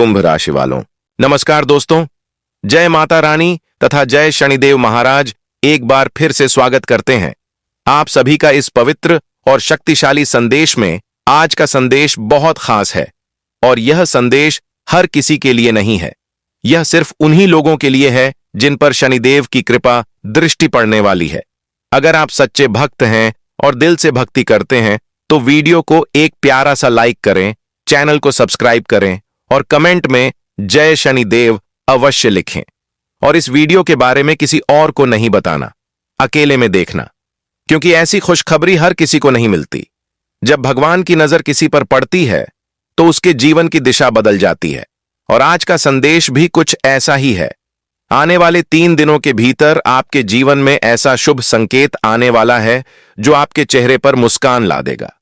कुंभ राशि वालों, नमस्कार दोस्तों। जय माता रानी तथा जय शनिदेव महाराज एक बार फिर से स्वागत करते हैं आप सभी का इस पवित्र और शक्तिशाली संदेश में। आज का संदेश बहुत खास है और यह संदेश हर किसी के लिए नहीं है। यह सिर्फ उन्हीं लोगों के लिए है जिन पर शनिदेव की कृपा दृष्टि पड़ने वाली है। अगर आप सच्चे भक्त हैं और दिल से भक्ति करते हैं तो वीडियो को एक प्यारा सा लाइक करें, चैनल को सब्सक्राइब करें और कमेंट में जय शनिदेव अवश्य लिखें। और इस वीडियो के बारे में किसी और को नहीं बताना, अकेले में देखना, क्योंकि ऐसी खुशखबरी हर किसी को नहीं मिलती। जब भगवान की नजर किसी पर पड़ती है तो उसके जीवन की दिशा बदल जाती है। और आज का संदेश भी कुछ ऐसा ही है। आने वाले 3 दिनों के भीतर आपके जीवन में ऐसा शुभ संकेत आने वाला है जो आपके चेहरे पर मुस्कान ला देगा।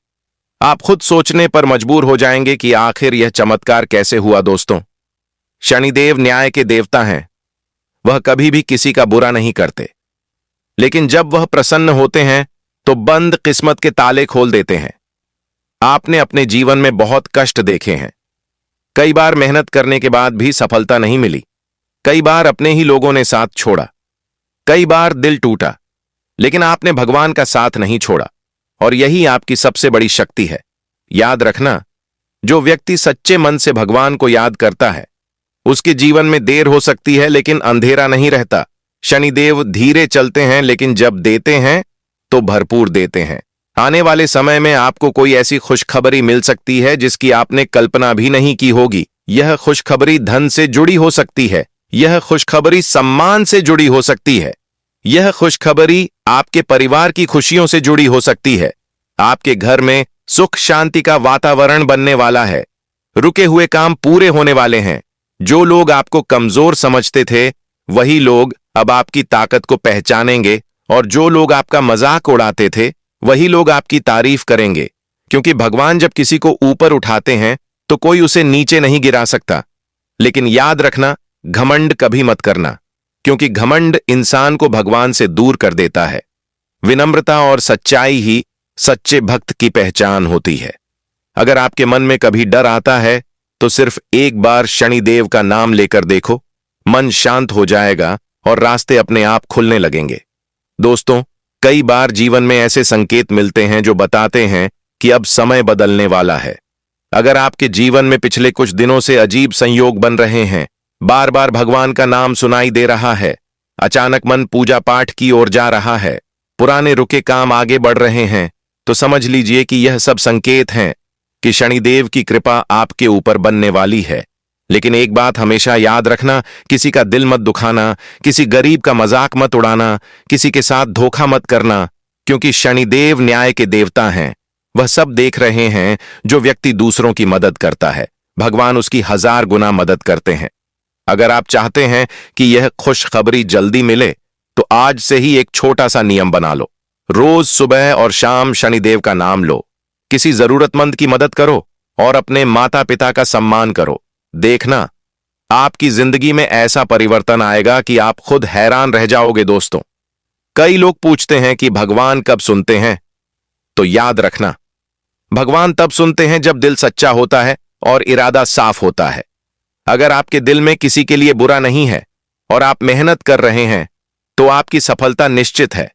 आप खुद सोचने पर मजबूर हो जाएंगे कि आखिर यह चमत्कार कैसे हुआ। दोस्तों, शनिदेव न्याय के देवता हैं। वह कभी भी किसी का बुरा नहीं करते, लेकिन जब वह प्रसन्न होते हैं तो बंद किस्मत के ताले खोल देते हैं। आपने अपने जीवन में बहुत कष्ट देखे हैं। कई बार मेहनत करने के बाद भी सफलता नहीं मिली। कई बार अपने ही लोगों ने साथ छोड़ा। कई बार दिल टूटा, लेकिन आपने भगवान का साथ नहीं छोड़ा। और यही आपकी सबसे बड़ी शक्ति है। याद रखना, जो व्यक्ति सच्चे मन से भगवान को याद करता है उसके जीवन में देर हो सकती है लेकिन अंधेरा नहीं रहता। शनिदेव धीरे चलते हैं, लेकिन जब देते हैं तो भरपूर देते हैं। आने वाले समय में आपको कोई ऐसी खुशखबरी मिल सकती है जिसकी आपने कल्पना भी नहीं की होगी। यह खुशखबरी धन से जुड़ी हो सकती है। यह खुशखबरी सम्मान से जुड़ी हो सकती है। यह खुशखबरी आपके परिवार की खुशियों से जुड़ी हो सकती है। आपके घर में सुख शांति का वातावरण बनने वाला है। रुके हुए काम पूरे होने वाले हैं। जो लोग आपको कमजोर समझते थे वही लोग अब आपकी ताकत को पहचानेंगे, और जो लोग आपका मजाक उड़ाते थे वही लोग आपकी तारीफ करेंगे। क्योंकि भगवान जब किसी को ऊपर उठाते हैं तो कोई उसे नीचे नहीं गिरा सकता। लेकिन याद रखना, घमंड कभी मत करना, क्योंकि घमंड इंसान को भगवान से दूर कर देता है। विनम्रता और सच्चाई ही सच्चे भक्त की पहचान होती है। अगर आपके मन में कभी डर आता है तो सिर्फ एक बार शनिदेव का नाम लेकर देखो, मन शांत हो जाएगा और रास्ते अपने आप खुलने लगेंगे। दोस्तों, कई बार जीवन में ऐसे संकेत मिलते हैं जो बताते हैं कि अब समय बदलने वाला है। अगर आपके जीवन में पिछले कुछ दिनों से अजीब संयोग बन रहे हैं, बार बार भगवान का नाम सुनाई दे रहा है, अचानक मन पूजा पाठ की ओर जा रहा है, पुराने रुके काम आगे बढ़ रहे हैं, तो समझ लीजिए कि यह सब संकेत हैं कि शनिदेव की कृपा आपके ऊपर बनने वाली है। लेकिन एक बात हमेशा याद रखना, किसी का दिल मत दुखाना, किसी गरीब का मजाक मत उड़ाना, किसी के साथ धोखा मत करना, क्योंकि शनिदेव न्याय के देवता हैं। वह सब देख रहे हैं। जो व्यक्ति दूसरों की मदद करता है, भगवान उसकी 1000 गुना मदद करते हैं। अगर आप चाहते हैं कि यह खुशखबरी जल्दी मिले तो आज से ही एक छोटा सा नियम बना लो। रोज सुबह और शाम शनिदेव का नाम लो, किसी जरूरतमंद की मदद करो और अपने माता पिता का सम्मान करो। देखना, आपकी जिंदगी में ऐसा परिवर्तन आएगा कि आप खुद हैरान रह जाओगे। दोस्तों, कई लोग पूछते हैं कि भगवान कब सुनते हैं, तो याद रखना, भगवान तब सुनते हैं जब दिल सच्चा होता है और इरादा साफ होता है। अगर आपके दिल में किसी के लिए बुरा नहीं है और आप मेहनत कर रहे हैं तो आपकी सफलता निश्चित है,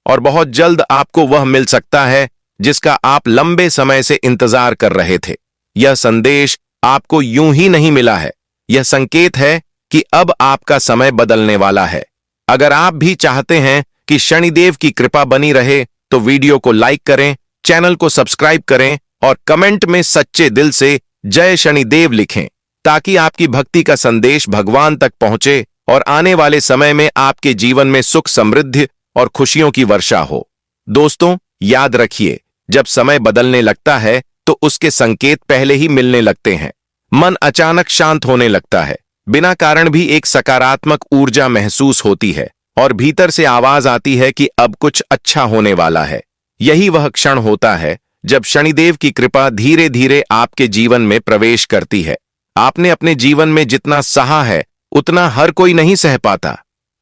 और बहुत जल्द आपको वह मिल सकता है जिसका आप लंबे समय से इंतजार कर रहे थे। यह संदेश आपको यूं ही नहीं मिला है। यह संकेत है कि अब आपका समय बदलने वाला है। अगर आप भी चाहते हैं कि शनिदेव की कृपा बनी रहे तो वीडियो को लाइक करें, चैनल को सब्सक्राइब करें और कमेंट में सच्चे दिल से जय शनिदेव लिखें, ताकि आपकी भक्ति का संदेश भगवान तक पहुंचे और आने वाले समय में आपके जीवन में सुख समृद्धि और खुशियों की वर्षा हो। दोस्तों, याद रखिए, जब समय बदलने लगता है तो उसके संकेत पहले ही मिलने लगते हैं। मन अचानक शांत होने लगता है, बिना कारण भी एक सकारात्मक ऊर्जा महसूस होती है और भीतर से आवाज आती है कि अब कुछ अच्छा होने वाला है। यही वह क्षण होता है जब शनिदेव की कृपा धीरे धीरे आपके जीवन में प्रवेश करती है। आपने अपने जीवन में जितना सहा है उतना हर कोई नहीं सह पाता।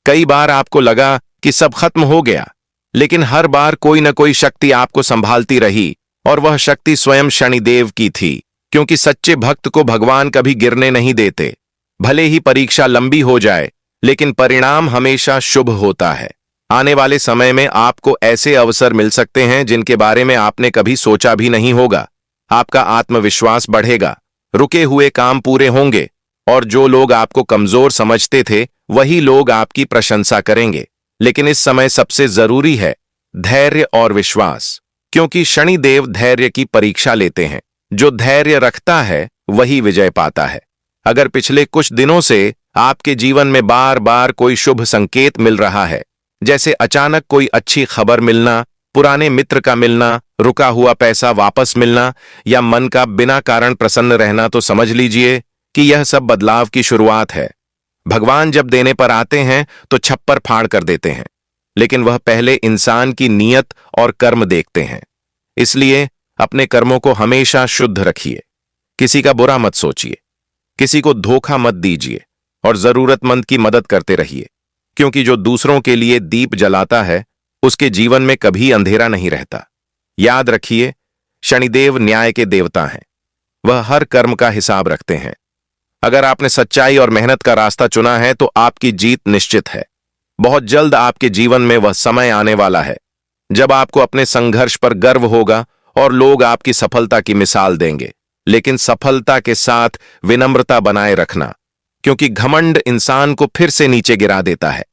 कई बार आपको लगा कि सब खत्म हो गया, लेकिन हर बार कोई न कोई शक्ति आपको संभालती रही, और वह शक्ति स्वयं शनिदेव की थी। क्योंकि सच्चे भक्त को भगवान कभी गिरने नहीं देते। भले ही परीक्षा लंबी हो जाए, लेकिन परिणाम हमेशा शुभ होता है। आने वाले समय में आपको ऐसे अवसर मिल सकते हैं जिनके बारे में आपने कभी सोचा भी नहीं होगा। आपका आत्मविश्वास बढ़ेगा, रुके हुए काम पूरे होंगे, और जो लोग आपको कमजोर समझते थे वही लोग आपकी प्रशंसा करेंगे। लेकिन इस समय सबसे जरूरी है धैर्य और विश्वास, क्योंकि शनिदेव धैर्य की परीक्षा लेते हैं। जो धैर्य रखता है वही विजय पाता है। अगर पिछले कुछ दिनों से आपके जीवन में बार बार कोई शुभ संकेत मिल रहा है, जैसे अचानक कोई अच्छी खबर मिलना, पुराने मित्र का मिलना, रुका हुआ पैसा वापस मिलना, या मन का बिना कारण प्रसन्न रहना, तो समझ लीजिए कि यह सब बदलाव की शुरुआत है। भगवान जब देने पर आते हैं तो छप्पर फाड़ कर देते हैं, लेकिन वह पहले इंसान की नीयत और कर्म देखते हैं। इसलिए अपने कर्मों को हमेशा शुद्ध रखिए, किसी का बुरा मत सोचिए, किसी को धोखा मत दीजिए, और जरूरतमंद की मदद करते रहिए, क्योंकि जो दूसरों के लिए दीप जलाता है उसके जीवन में कभी अंधेरा नहीं रहता। याद रखिए, शनिदेव न्याय के देवता हैं, वह हर कर्म का हिसाब रखते हैं। अगर आपने सच्चाई और मेहनत का रास्ता चुना है तो आपकी जीत निश्चित है। बहुत जल्द आपके जीवन में वह समय आने वाला है जब आपको अपने संघर्ष पर गर्व होगा और लोग आपकी सफलता की मिसाल देंगे। लेकिन सफलता के साथ विनम्रता बनाए रखना, क्योंकि घमंड इंसान को फिर से नीचे गिरा देता है।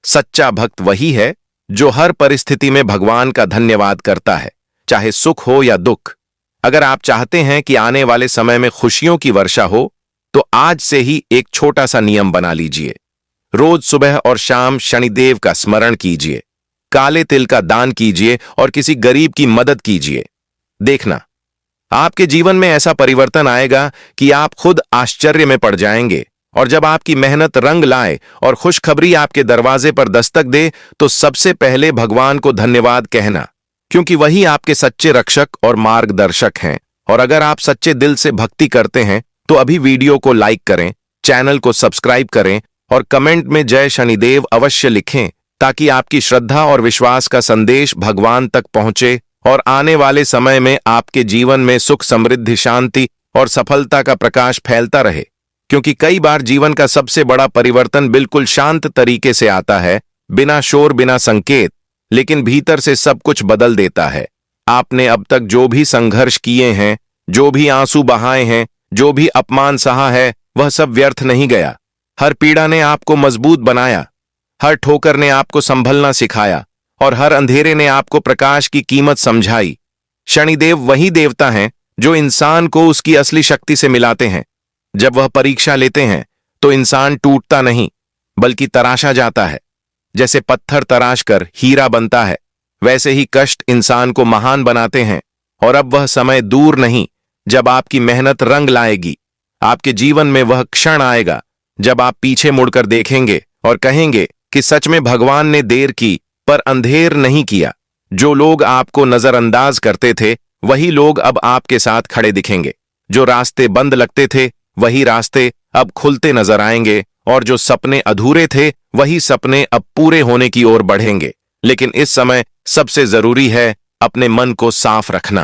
सच्चा भक्त वही है जो हर परिस्थिति में भगवान का धन्यवाद करता है, चाहे सुख हो या दुख। अगर आप चाहते हैं कि आने वाले समय में खुशियों की वर्षा हो, तो आज से ही एक छोटा सा नियम बना लीजिए। रोज सुबह और शाम शनिदेव का स्मरण कीजिए, काले तिल का दान कीजिए और किसी गरीब की मदद कीजिए। देखना, आपके जीवन में ऐसा परिवर्तन आएगा कि आप खुद आश्चर्य में पड़ जाएंगे। और जब आपकी मेहनत रंग लाए और खुशखबरी आपके दरवाजे पर दस्तक दे, तो सबसे पहले भगवान को धन्यवाद कहना, क्योंकि वही आपके सच्चे रक्षक और मार्गदर्शक हैं। और अगर आप सच्चे दिल से भक्ति करते हैं तो अभी वीडियो को लाइक करें, चैनल को सब्सक्राइब करें और कमेंट में जय शनिदेव अवश्य लिखें, ताकि आपकी श्रद्धा और विश्वास का संदेश भगवान तक पहुंचे और आने वाले समय में आपके जीवन में सुख, समृद्धि, शांति और सफलता का प्रकाश फैलता रहे। क्योंकि कई बार जीवन का सबसे बड़ा परिवर्तन बिल्कुल शांत तरीके से आता है, बिना शोर, बिना संकेत, लेकिन भीतर से सब कुछ बदल देता है। आपने अब तक जो भी संघर्ष किए हैं, जो भी आंसू बहाए हैं, जो भी अपमान सहा है, वह सब व्यर्थ नहीं गया। हर पीड़ा ने आपको मजबूत बनाया, हर ठोकर ने आपको संभलना सिखाया और हर अंधेरे ने आपको प्रकाश की कीमत समझाई। शनिदेव वही देवता हैं जो इंसान को उसकी असली शक्ति से मिलाते हैं। जब वह परीक्षा लेते हैं तो इंसान टूटता नहीं, बल्कि तराशा जाता है। जैसे पत्थर तराश कर हीरा बनता है, वैसे ही कष्ट इंसान को महान बनाते हैं। और अब वह समय दूर नहीं जब आपकी मेहनत रंग लाएगी। आपके जीवन में वह क्षण आएगा जब आप पीछे मुड़कर देखेंगे और कहेंगे कि सच में भगवान ने देर की पर अंधेर नहीं किया। जो लोग आपको नजरअंदाज करते थे वही लोग अब आपके साथ खड़े दिखेंगे। जो रास्ते बंद लगते थे वही रास्ते अब खुलते नजर आएंगे, और जो सपने अधूरे थे वही सपने अब पूरे होने की ओर बढ़ेंगे। लेकिन इस समय सबसे जरूरी है अपने मन को साफ रखना,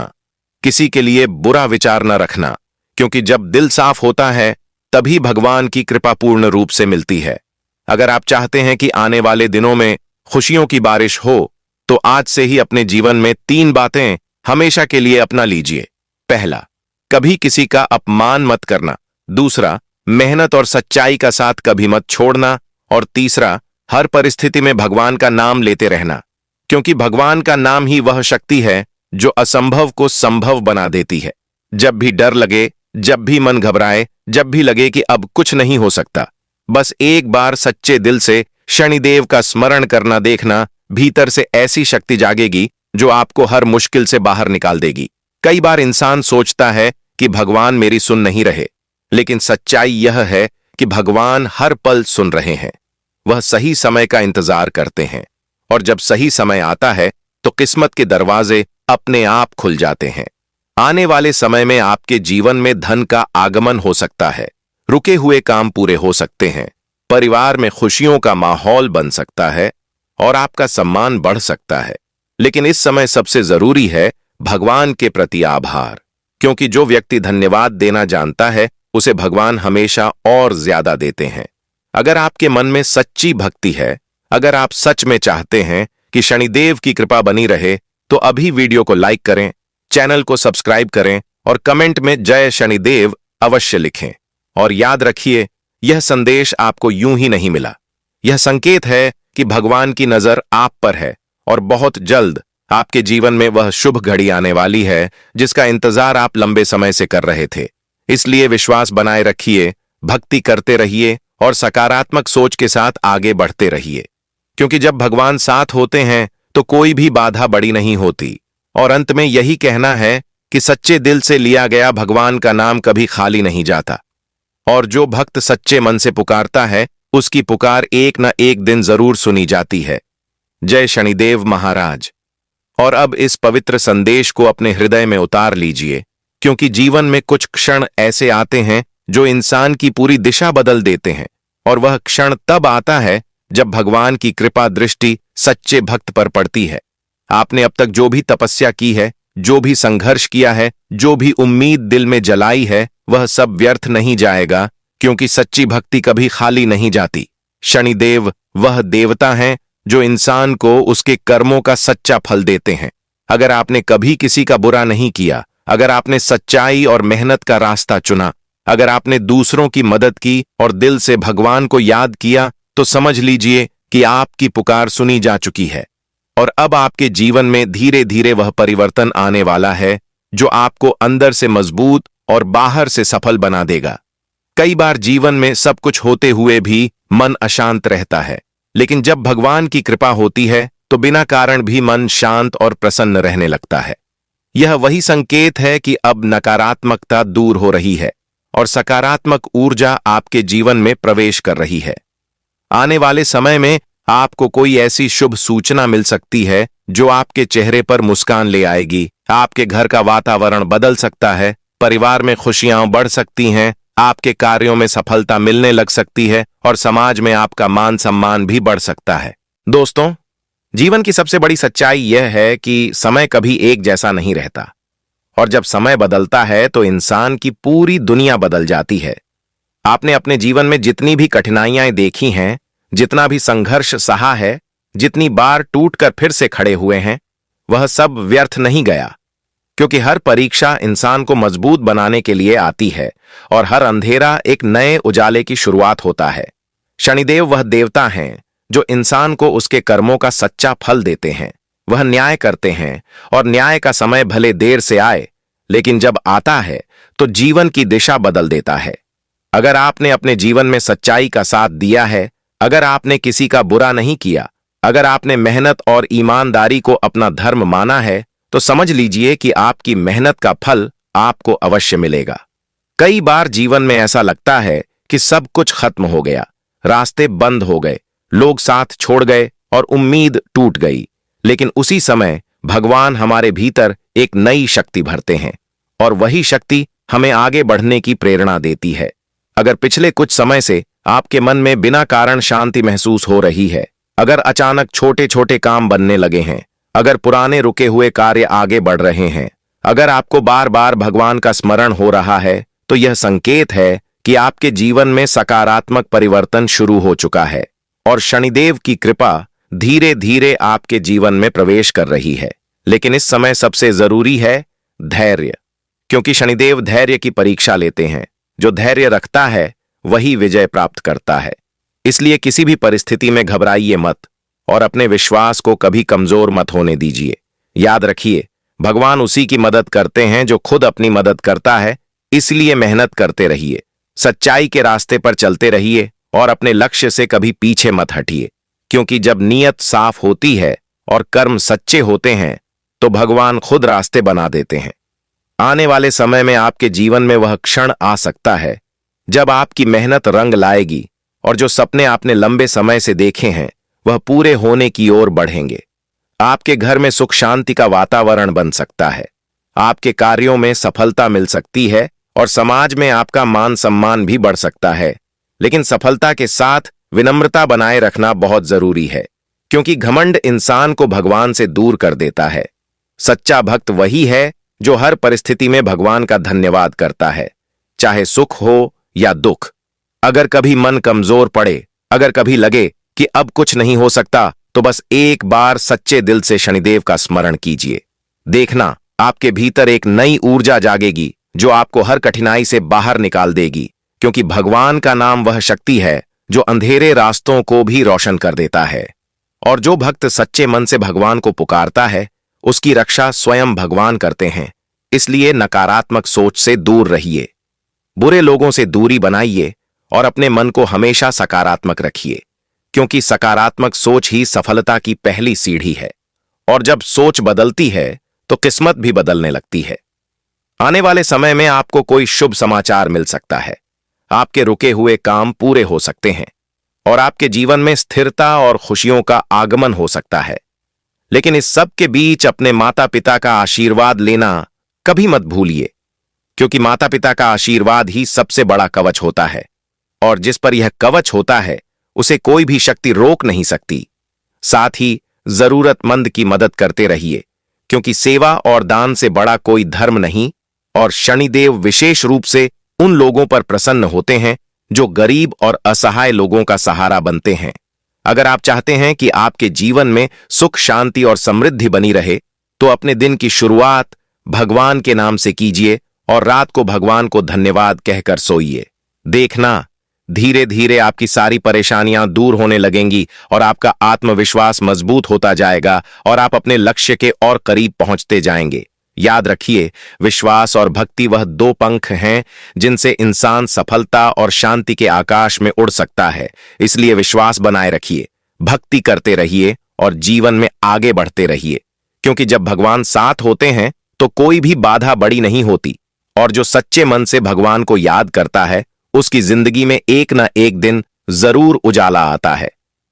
किसी के लिए बुरा विचार न रखना, क्योंकि जब दिल साफ होता है तभी भगवान की कृपा पूर्ण रूप से मिलती है। अगर आप चाहते हैं कि आने वाले दिनों में खुशियों की बारिश हो, तो आज से ही अपने जीवन में 3 बातें हमेशा के लिए अपना लीजिए। पहला, कभी किसी का अपमान मत करना। दूसरा, मेहनत और सच्चाई का साथ कभी मत छोड़ना। और तीसरा, हर परिस्थिति में भगवान का नाम लेते रहना, क्योंकि भगवान का नाम ही वह शक्ति है जो असंभव को संभव बना देती है। जब भी डर लगे, जब भी मन घबराए, जब भी लगे कि अब कुछ नहीं हो सकता, बस एक बार सच्चे दिल से शनिदेव का स्मरण करना। देखना, भीतर से ऐसी शक्ति जागेगी जो आपको हर मुश्किल से बाहर निकाल देगी। कई बार इंसान सोचता है कि भगवान मेरी सुन नहीं रहे, लेकिन सच्चाई यह है कि भगवान हर पल सुन रहे हैं। वह सही समय का इंतजार करते हैं, और जब सही समय आता है तो किस्मत के दरवाजे अपने आप खुल जाते हैं। आने वाले समय में आपके जीवन में धन का आगमन हो सकता है, रुके हुए काम पूरे हो सकते हैं, परिवार में खुशियों का माहौल बन सकता है और आपका सम्मान बढ़ सकता है। लेकिन इस समय सबसे जरूरी है भगवान के प्रति आभार, क्योंकि जो व्यक्ति धन्यवाद देना जानता है उसे भगवान हमेशा और ज्यादा देते हैं। अगर आपके मन में सच्ची भक्ति है, अगर आप सच में चाहते हैं कि शनिदेव की कृपा बनी रहे, तो अभी वीडियो को लाइक करें, चैनल को सब्सक्राइब करें और कमेंट में जय शनिदेव अवश्य लिखें। और याद रखिए, यह संदेश आपको यूं ही नहीं मिला। यह संकेत है कि भगवान की नजर आप पर है और बहुत जल्द आपके जीवन में वह शुभ घड़ी आने वाली है जिसका इंतजार आप लंबे समय से कर रहे थे। इसलिए विश्वास बनाए रखिए, भक्ति करते रहिए और सकारात्मक सोच के साथ आगे बढ़ते रहिए, क्योंकि जब भगवान साथ होते हैं तो कोई भी बाधा बड़ी नहीं होती। और अंत में यही कहना है कि सच्चे दिल से लिया गया भगवान का नाम कभी खाली नहीं जाता, और जो भक्त सच्चे मन से पुकारता है उसकी पुकार एक न एक दिन जरूर सुनी जाती है। जय शनिदेव महाराज। और अब इस पवित्र संदेश को अपने हृदय में उतार लीजिए, क्योंकि जीवन में कुछ क्षण ऐसे आते हैं जो इंसान की पूरी दिशा बदल देते हैं, और वह क्षण तब आता है जब भगवान की कृपा दृष्टि सच्चे भक्त पर पड़ती है। आपने अब तक जो भी तपस्या की है, जो भी संघर्ष किया है, जो भी उम्मीद दिल में जलाई है, वह सब व्यर्थ नहीं जाएगा, क्योंकि सच्ची भक्ति कभी खाली नहीं जाती। शनिदेव वह देवता हैं जो इंसान को उसके कर्मों का सच्चा फल देते हैं। अगर आपने कभी किसी का बुरा नहीं किया, अगर आपने सच्चाई और मेहनत का रास्ता चुना, अगर आपने दूसरों की मदद की और दिल से भगवान को याद किया, तो समझ लीजिए कि आपकी पुकार सुनी जा चुकी है। और अब आपके जीवन में धीरे धीरे वह परिवर्तन आने वाला है जो आपको अंदर से मजबूत और बाहर से सफल बना देगा। कई बार जीवन में सब कुछ होते हुए भी मन अशांत रहता है, लेकिन जब भगवान की कृपा होती है तो बिना कारण भी मन शांत और प्रसन्न रहने लगता है। यह वही संकेत है कि अब नकारात्मकता दूर हो रही है और सकारात्मक ऊर्जा आपके जीवन में प्रवेश कर रही है। आने वाले समय में आपको कोई ऐसी शुभ सूचना मिल सकती है जो आपके चेहरे पर मुस्कान ले आएगी। आपके घर का वातावरण बदल सकता है, परिवार में खुशियां बढ़ सकती हैं, आपके कार्यों में सफलता मिलने लग सकती है और समाज में आपका मान सम्मान भी बढ़ सकता है। दोस्तों, जीवन की सबसे बड़ी सच्चाई यह है कि समय कभी एक जैसा नहीं रहता, और जब समय बदलता है तो इंसान की पूरी दुनिया बदल जाती है। आपने अपने जीवन में जितनी भी कठिनाइयां देखी हैं, जितना भी संघर्ष सहा है, जितनी बार टूटकर फिर से खड़े हुए हैं, वह सब व्यर्थ नहीं गया, क्योंकि हर परीक्षा इंसान को मजबूत बनाने के लिए आती है और हर अंधेरा एक नए उजाले की शुरुआत होता है। शनिदेव वह देवता हैं जो इंसान को उसके कर्मों का सच्चा फल देते हैं। वह न्याय करते हैं और न्याय का समय भले देर से आए, लेकिन जब आता है तो जीवन की दिशा बदल देता है। अगर आपने अपने जीवन में सच्चाई का साथ दिया है, अगर आपने किसी का बुरा नहीं किया, अगर आपने मेहनत और ईमानदारी को अपना धर्म माना है, तो समझ लीजिए कि आपकी मेहनत का फल आपको अवश्य मिलेगा। कई बार जीवन में ऐसा लगता है कि सब कुछ खत्म हो गया, रास्ते बंद हो गए, लोग साथ छोड़ गए और उम्मीद टूट गई। लेकिन उसी समय भगवान हमारे भीतर एक नई शक्ति भरते हैं और वही शक्ति हमें आगे बढ़ने की प्रेरणा देती है। अगर पिछले कुछ समय से आपके मन में बिना कारण शांति महसूस हो रही है, अगर अचानक छोटे छोटे काम बनने लगे हैं, अगर पुराने रुके हुए कार्य आगे बढ़ रहे हैं, अगर आपको बार बार भगवान का स्मरण हो रहा है, तो यह संकेत है कि आपके जीवन में सकारात्मक परिवर्तन शुरू हो चुका है और शनिदेव की कृपा धीरे धीरे आपके जीवन में प्रवेश कर रही है। लेकिन इस समय सबसे जरूरी है धैर्य, क्योंकि शनिदेव धैर्य की परीक्षा लेते हैं। जो धैर्य रखता है वही विजय प्राप्त करता है। इसलिए किसी भी परिस्थिति में घबराइए मत और अपने विश्वास को कभी कमजोर मत होने दीजिए। याद रखिए, भगवान उसी की मदद करते हैं जो खुद अपनी मदद करता है। इसलिए मेहनत करते रहिए, सच्चाई के रास्ते पर चलते रहिए और अपने लक्ष्य से कभी पीछे मत हटिए, क्योंकि जब नीयत साफ होती है और कर्म सच्चे होते हैं तो भगवान खुद रास्ते बना देते हैं। आने वाले समय में आपके जीवन में वह क्षण आ सकता है जब आपकी मेहनत रंग लाएगी और जो सपने आपने लंबे समय से देखे हैं वह पूरे होने की ओर बढ़ेंगे। आपके घर में सुख शांति का वातावरण बन सकता है, आपके कार्यों में सफलता मिल सकती है और समाज में आपका मान सम्मान भी बढ़ सकता है। लेकिन सफलता के साथ विनम्रता बनाए रखना बहुत जरूरी है, क्योंकि घमंड इंसान को भगवान से दूर कर देता है। सच्चा भक्त वही है जो हर परिस्थिति में भगवान का धन्यवाद करता है, चाहे सुख हो या दुख। अगर कभी मन कमजोर पड़े, अगर कभी लगे कि अब कुछ नहीं हो सकता, तो बस एक बार सच्चे दिल से शनिदेव का स्मरण कीजिए। देखना, आपके भीतर एक नई ऊर्जा जागेगी जो आपको हर कठिनाई से बाहर निकाल देगी, क्योंकि भगवान का नाम वह शक्ति है जो अंधेरे रास्तों को भी रोशन कर देता है। और जो भक्त सच्चे मन से भगवान को पुकारता है, उसकी रक्षा स्वयं भगवान करते हैं। इसलिए नकारात्मक सोच से दूर रहिए, बुरे लोगों से दूरी बनाइए और अपने मन को हमेशा सकारात्मक रखिए, क्योंकि सकारात्मक सोच ही सफलता की पहली सीढ़ी है। और जब सोच बदलती है तो किस्मत भी बदलने लगती है। आने वाले समय में आपको कोई शुभ समाचार मिल सकता है, आपके रुके हुए काम पूरे हो सकते हैं और आपके जीवन में स्थिरता और खुशियों का आगमन हो सकता है। लेकिन इस सब के बीच अपने माता पिता का आशीर्वाद लेना कभी मत भूलिए, क्योंकि माता पिता का आशीर्वाद ही सबसे बड़ा कवच होता है, और जिस पर यह कवच होता है उसे कोई भी शक्ति रोक नहीं सकती। साथ ही जरूरतमंद की मदद करते रहिए, क्योंकि सेवा और दान से बड़ा कोई धर्म नहीं। और शनिदेव विशेष रूप से उन लोगों पर प्रसन्न होते हैं जो गरीब और असहाय लोगों का सहारा बनते हैं। अगर आप चाहते हैं कि आपके जीवन में सुख, शांति और समृद्धि बनी रहे, तो अपने दिन की शुरुआत भगवान के नाम से कीजिए और रात को भगवान को धन्यवाद कहकर सोइए। देखना, धीरे धीरे आपकी सारी परेशानियां दूर होने लगेंगी और आपका आत्मविश्वास मजबूत होता जाएगा और आप अपने लक्ष्य के और करीब पहुंचते जाएंगे। याद रखिए, विश्वास और भक्ति वह दो पंख हैं जिनसे इंसान सफलता और शांति के आकाश में उड़ सकता है। इसलिए विश्वास बनाए रखिए, भक्ति करते रहिए और जीवन में आगे बढ़ते रहिए, क्योंकि जब भगवान साथ होते हैं तो कोई भी बाधा बड़ी नहीं होती। और जो सच्चे मन से भगवान को याद करता है, उसकी जिंदगी में एक न एक दिन जरूर उजाला आता है।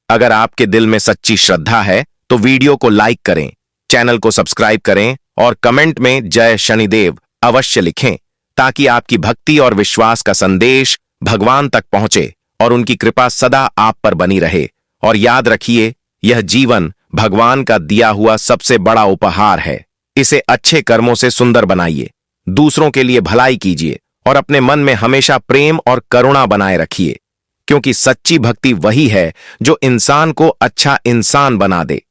अगर आपके दिल में सच्ची श्रद्धा है तो वीडियो को लाइक करें, चैनल को सब्सक्राइब करें और कमेंट में जय शनिदेव अवश्य लिखें, ताकि आपकी भक्ति और विश्वास का संदेश भगवान तक पहुंचे और उनकी कृपा सदा आप पर बनी रहे। और याद रखिए, यह जीवन भगवान का दिया हुआ सबसे बड़ा उपहार है। इसे अच्छे कर्मों से सुंदर बनाइए, दूसरों के लिए भलाई कीजिए और अपने मन में हमेशा प्रेम और करुणा बनाए रखिए, क्योंकि सच्ची भक्ति वही है जो इंसान को अच्छा इंसान बना दे।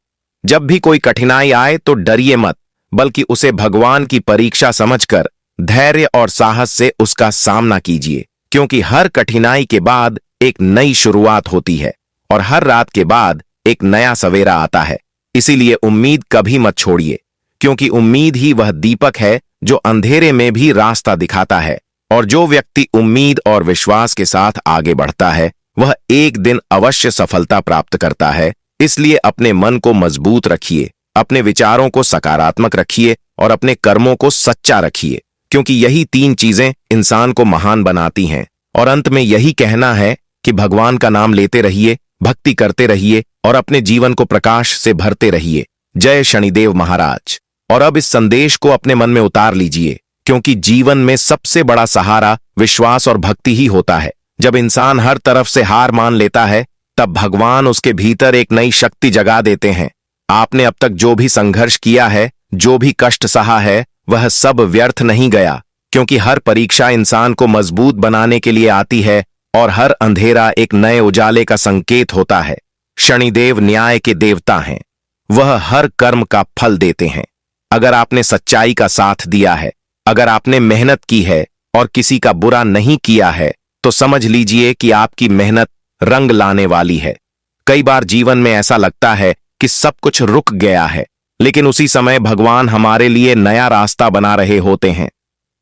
जब भी कोई कठिनाई आए तो डरिए मत, बल्कि उसे भगवान की परीक्षा समझकर धैर्य और साहस से उसका सामना कीजिए, क्योंकि हर कठिनाई के बाद एक नई शुरुआत होती है और हर रात के बाद एक नया सवेरा आता है। इसीलिए उम्मीद कभी मत छोड़िए, क्योंकि उम्मीद ही वह दीपक है जो अंधेरे में भी रास्ता दिखाता है। और जो व्यक्ति उम्मीद और विश्वास के साथ आगे बढ़ता है, वह एक दिन अवश्य सफलता प्राप्त करता है। इसलिए अपने मन को मजबूत रखिए, अपने विचारों को सकारात्मक रखिए और अपने कर्मों को सच्चा रखिए, क्योंकि यही तीन चीजें इंसान को महान बनाती हैं। और अंत में यही कहना है कि भगवान का नाम लेते रहिए, भक्ति करते रहिए और अपने जीवन को प्रकाश से भरते रहिए। जय शनिदेव महाराज। और अब इस संदेश को अपने मन में उतार लीजिए, क्योंकि जीवन में सबसे बड़ा सहारा विश्वास और भक्ति ही होता है। जब इंसान हर तरफ से हार मान लेता है, तब भगवान उसके भीतर एक नई शक्ति जगा देते हैं। आपने अब तक जो भी संघर्ष किया है, जो भी कष्ट सहा है, वह सब व्यर्थ नहीं गया, क्योंकि हर परीक्षा इंसान को मजबूत बनाने के लिए आती है और हर अंधेरा एक नए उजाले का संकेत होता है। शनिदेव न्याय के देवता हैं, वह हर कर्म का फल देते हैं। अगर आपने सच्चाई का साथ दिया है, अगर आपने मेहनत की है और किसी का बुरा नहीं किया है, तो समझ लीजिए कि आपकी मेहनत रंग लाने वाली है। कई बार जीवन में ऐसा लगता है कि सब कुछ रुक गया है, लेकिन उसी समय भगवान हमारे लिए नया रास्ता बना रहे होते हैं।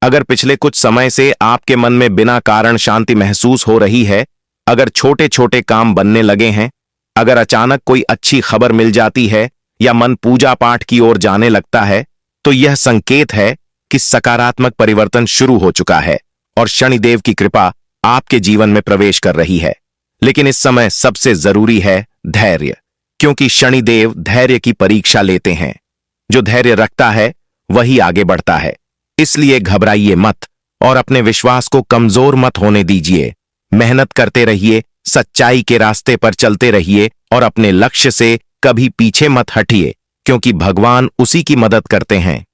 अगर पिछले कुछ समय से आपके मन में बिना कारण शांति महसूस हो रही है, अगर छोटे छोटे काम बनने लगे हैं, अगर अचानक कोई अच्छी खबर मिल जाती है या मन पूजा पाठ की ओर जाने लगता है, तो यह संकेत है कि सकारात्मक परिवर्तन शुरू हो चुका है और शनिदेव की कृपा आपके जीवन में प्रवेश कर रही है। लेकिन इस समय सबसे जरूरी है धैर्य, क्योंकि शनिदेव धैर्य की परीक्षा लेते हैं। जो धैर्य रखता है वही आगे बढ़ता है। इसलिए घबराइए मत और अपने विश्वास को कमजोर मत होने दीजिए। मेहनत करते रहिए, सच्चाई के रास्ते पर चलते रहिए और अपने लक्ष्य से कभी पीछे मत हटिए, क्योंकि भगवान उसी की मदद करते हैं